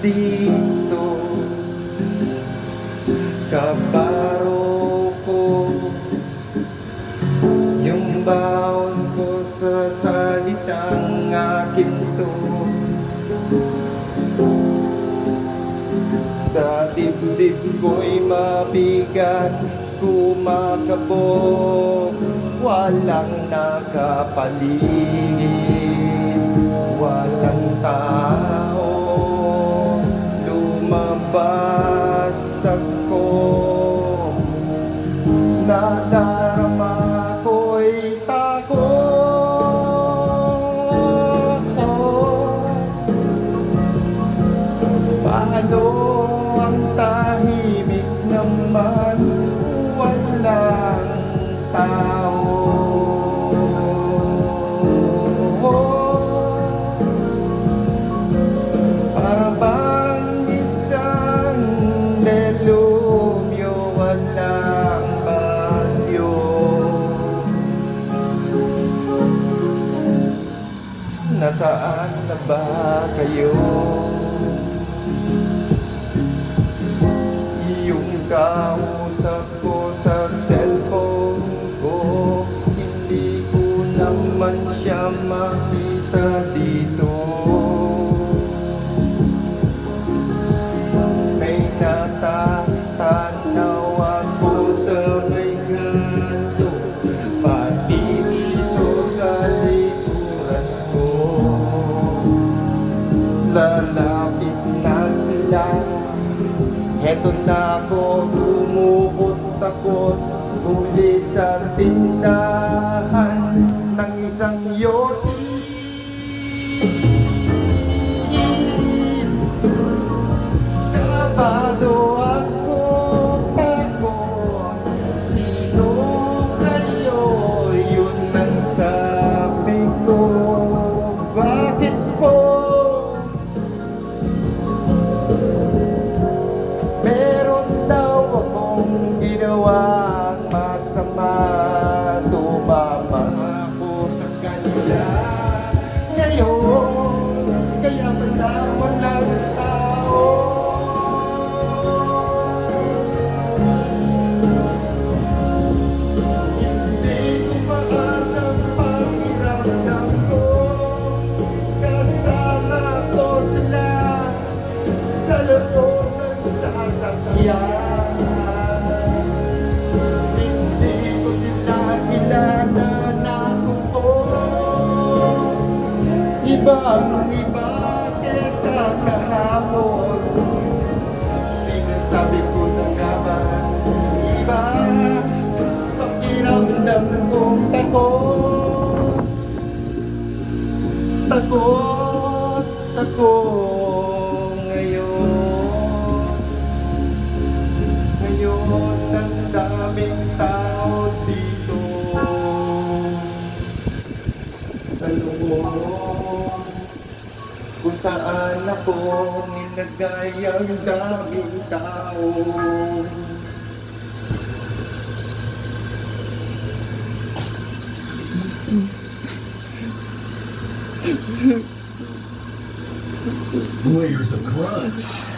dito. Kabaro ko yung baon ko sa salitang akin to. Sa dibdib ko'y mabigat, kumakabog, walang nakapaligid, walang tao. Lumabas ako, nadarama ko'y takot. Paano ang tahimik naman, walang tao? Para bang isang delubyo, walang bagyo. Nasaan na ba kayo? Yung kausap ko sa cellphone ko, hindi ko naman siya makita dito. May natatanaw ako sa may kanto, pati dito sa likuran ko. Lalapit na sila, heto na ako, dumukot-takot, bumili sa tindahan ng isang yosi. Kabado ako, takot, sino kayo? Yun ang sabi ko. Bakit po? Meron daw akong ginawang masama, sumama ako sa kanila. Ngayon, kaya pala walang tao. Hindi ko pa alam pakiramdam ko, kasama ko sila sa loob ng sasakyan. Hindi ko sila kilala na ako, ibang-iba kesa kahapon. Sinasabi ko na nga ba, iba pakiramdam kong takot. Takot ako ngayon. Ngayon ang daming tao dito sa loob, kung saan ako nilagay ang daming tao. Warriors of Crunch.